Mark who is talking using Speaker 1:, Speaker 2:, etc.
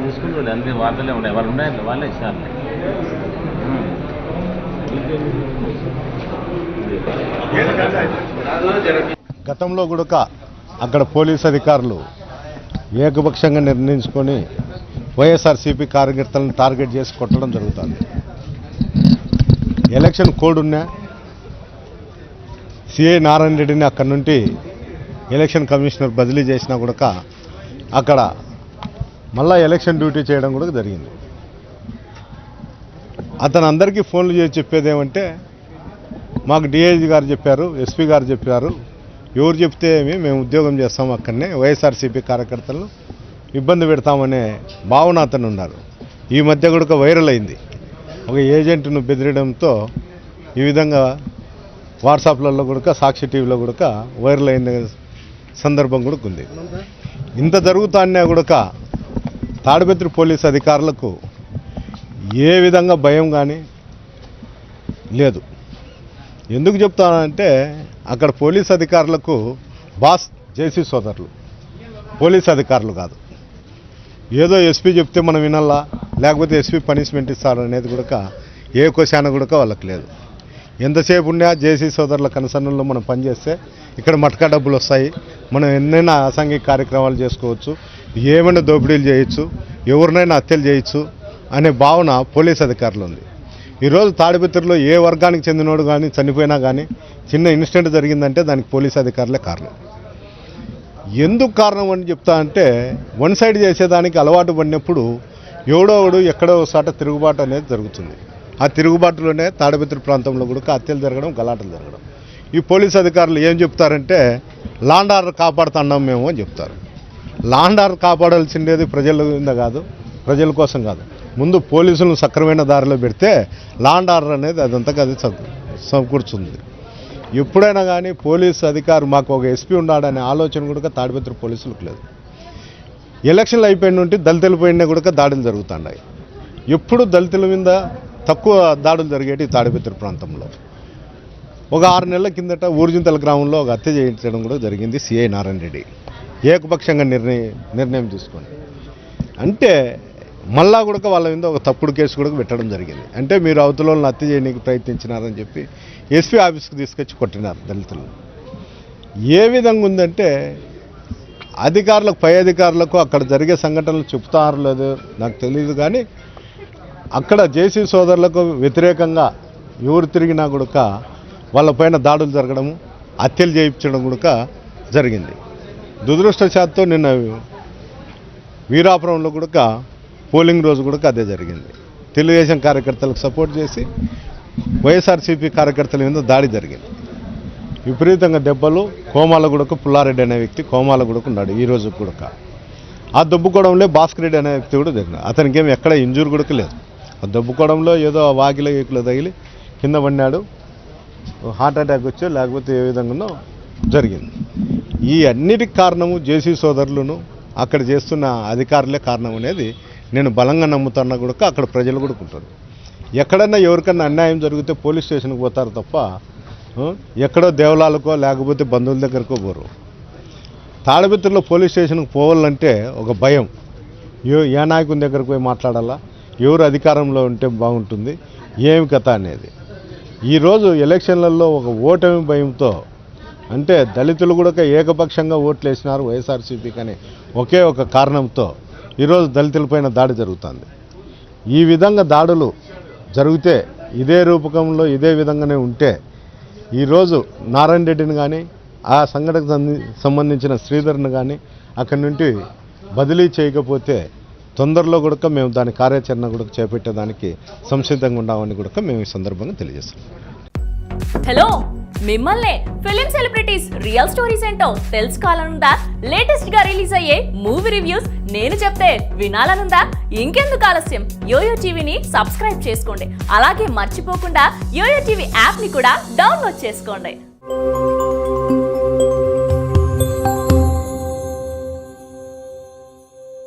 Speaker 1: తీసుకుంటారు అన్ని వార్తలే ఉన్నాయి, వాళ్ళు ఉన్నాయి వాళ్ళే ఇస్తారు.
Speaker 2: గతంలో కూడా అక్కడ పోలీస్ అధికారులు ఏకపక్షంగా నిర్ణయించుకొని వైఎస్ఆర్సీపీ కార్యకర్తలను టార్గెట్ చేసి కొట్టడం జరుగుతుంది. ఎలక్షన్ కోడ్ ఉన్నా సిఐ నారాయణ రెడ్డిని అక్కడి నుండి ఎలక్షన్ కమిషనర్ బదిలీ చేసినా కూడా అక్కడ మళ్ళా ఎలక్షన్ డ్యూటీ చేయడం కూడా జరిగింది. అతను అందరికీ ఫోన్లు చేసి చెప్పేది ఏమంటే, మాకు డిఐజీ గారు చెప్పారు, ఎస్పీ గారు చెప్పారు, ఎవరు చెప్తే మేము ఉద్యోగం చేస్తాం, అక్కడనే వైఎస్ఆర్సీపీ కార్యకర్తలను ఇబ్బంది పెడతామనే భావన అతను ఉన్నారు. ఈ మధ్య కూడా వైరల్ అయింది. ఒక ఏజెంట్ను బెదిరడంతో ఈ విధంగా వాట్సాప్లలో కూడా సాక్షి టీవీలో కూడా వైరల్ అయిన సందర్భం కూడా ఉంది. ఇంత జరుగుతానే కూడా తాడిపత్రి పోలీస్ అధికారులకు ఏ విధంగా భయం కానీ లేదు. ఎందుకు చెప్తానంటే, అక్కడ పోలీస్ అధికారులకు బాస్ జేసీ సోదరులు, పోలీస్ అధికారులు కాదు. ఏదో ఎస్పీ చెప్తే మనం వినాలా, లేకపోతే ఎస్పీ పనిష్మెంట్ ఇస్తారనేది కూడా ఏ క్వశ్చన్ కూడా వాళ్ళకి లేదు. ఎంతసేపు ఉన్నా జేసీ సోదరుల కన్సర్న్లో మనం పనిచేస్తే ఇక్కడ మటకా డబ్బులు వస్తాయి, మనం ఎన్నైనా అసాంఘిక కార్యక్రమాలు చేసుకోవచ్చు, ఏమైనా దోపిడీలు చేయొచ్చు, ఎవరినైనా హత్యలు చేయొచ్చు అనే భావన పోలీస్ అధికారులు ఉంది. ఈరోజు తాడిపత్రిలో ఏ వర్గానికి చెందినోడు కానీ చనిపోయినా కానీ చిన్న ఇన్సిడెంట్ జరిగిందంటే దానికి పోలీస్ అధికారులే కారణం. ఎందుకు కారణం అని చెప్తా అంటే, వన్ సైడ్ చేసేదానికి అలవాటు పడినప్పుడు ఎవడోడు ఎక్కడో సాట తిరుగుబాటు అనేది జరుగుతుంది. ఆ తిరుగుబాటులోనే తాడిపత్రి ప్రాంతంలో కూడా హత్యలు జరగడం, గలాటలు జరగడం. ఈ పోలీస్ అధికారులు ఏం చెప్తారంటే, లాండ్ ఆర్డర్ కాపాడుతున్నాం మేము అని చెప్తారు. లాండ్ ఆర్డర్ కాపాడాల్సిండేది ప్రజల మీద కాదు, ప్రజల కోసం కాదు. ముందు పోలీసులను సక్రమైన దారిలో పెడితే లాండ్ ఆర్డర్ అనేది అదంతగా అది సమకూర్చుంది. ఎప్పుడైనా కానీ పోలీసు అధికారు మాకు ఒక ఎస్పీ ఉన్నాడనే ఆలోచన కూడా తాడిపత్రి పోలీసులకు లేదు. ఎలక్షన్లు అయిపోయిన నుండి దళితుల పైన కూడా దాడులు జరుగుతున్నాయి. ఎప్పుడు దళితుల మీద తక్కువ దాడులు జరిగేటి తాడిపత్రి ప్రాంతంలో. ఒక 6 నెలల కిందట ఊర్జింతల గ్రామంలో ఒక హత్య చేయించడం కూడా జరిగింది సిఐ నారాయణ రెడ్డి ఏకపక్షంగా నిర్ణయం తీసుకొని. అంటే మళ్ళా కూడా వాళ్ళ మీద ఒక తప్పుడు కేసు కూడా పెట్టడం జరిగింది. అంటే మీరు అవతల వాళ్ళని హత్య చేయడానికి ప్రయత్నించినారని చెప్పి ఎస్పీ ఆఫీస్కి తీసుకొచ్చి కొట్టినారు దళితులు. ఏ విధంగా ఉందంటే, అధికారులకు, పై అధికారులకు అక్కడ జరిగే సంఘటనలు చెప్తారో లేదో నాకు తెలియదు, కానీ అక్కడ జేసీ సోదరులకు వ్యతిరేకంగా ఎవరు తిరిగినా కూడా వాళ్ళపైన దాడులు జరగడము, హత్యలు చేయించడం కూడా జరిగింది. దురదృష్టశాత్తు నిన్న వీరాపురంలో కూడా పోలింగ్ రోజు కూడా అదే జరిగింది. తెలుగుదేశం కార్యకర్తలకు సపోర్ట్ చేసి వైఎస్ఆర్సీపీ కార్యకర్తల మీద దాడి జరిగింది. విపరీతంగా దెబ్బలు. కోమాలగూడకు పుల్లారెడ్డి అనే వ్యక్తి కోమాలగూడకు ఉన్నాడు ఈరోజు కూడా. ఆ దొబ్బుకోవడంలో భాస్కర్ రెడ్డి అనే వ్యక్తి కూడా జరిగింది. అతనికి ఏమి ఎక్కడ ఇంజూరీ కూడా లేదు. ఆ దొబ్బుకోవడంలో ఏదో వాకిల గీకులు తగిలి కింద పడినాడు, హార్ట్ అటాక్ వచ్చో లేకపోతే ఏ విధంగానో జరిగింది. ఈ అన్నిటికి కారణము జేసీ సోదరులను అక్కడ చేస్తున్న అధికారులే కారణం అనేది నేను బలంగా నమ్ముతున్నా కూడా అక్కడ ప్రజలు కూడా ఉంటారు. ఎక్కడన్నా ఎవరికన్నా అన్యాయం జరిగితే పోలీస్ స్టేషన్కి పోతారు తప్ప ఎక్కడో దేవాలయాలకో లేకపోతే బంధువుల దగ్గరకో పోరు. తాడిపత్రిలో పోలీస్ స్టేషన్కి పోవాలంటే ఒక భయం. ఏ నాయకుని దగ్గరకు పోయి మాట్లాడాలా, ఎవరు అధికారంలో ఉంటే బాగుంటుంది, ఏమి కథ అనేది. ఈరోజు ఎలక్షన్లలో ఒక ఓటమి భయంతో, అంటే దళితులు కూడా ఏకపక్షంగా ఓట్లు వేసినారు వైఎస్ఆర్సీపీకి అనే ఒకే ఒక కారణంతో ఈరోజు దళితులపైన దాడి జరుగుతుంది. ఈ విధంగా దాడులు జరిగితే, ఇదే రూపకంలో ఇదే విధంగానే ఉంటే, ఈరోజు నారాయణ రెడ్డిని కానీ ఆ సంఘటనకు సంబంధించిన శ్రీధర్ని కానీ అక్కడి నుండి బదిలీ చేయకపోతే తొందరలో కూడా మేము దాని కార్యాచరణ కూడా చేపట్టేదానికి సంసిద్ధంగా ఉన్నామని కూడా మేము ఈ సందర్భంగా తెలియజేస్తాం.
Speaker 3: హలో, మిమ్మల్ని ఫిలిం సెలబ్రిటీస్ రియల్ స్టోరీస్ ఏంటో తెలుసుకోవాలనుందా? లేటెస్ట్ గా రిలీజ్ అయ్యే మూవీ రివ్యూస్ నేను చెప్తే వినాలనుందా? ఇంకెందుకు ఆలస్యం, యోయో టీవీని సబ్స్క్రైబ్ చేసుకోండి. అలాగే మర్చిపోకుండా యోయో టీవీ యాప్ ని కూడా డౌన్లోడ్ చేసుకోండి.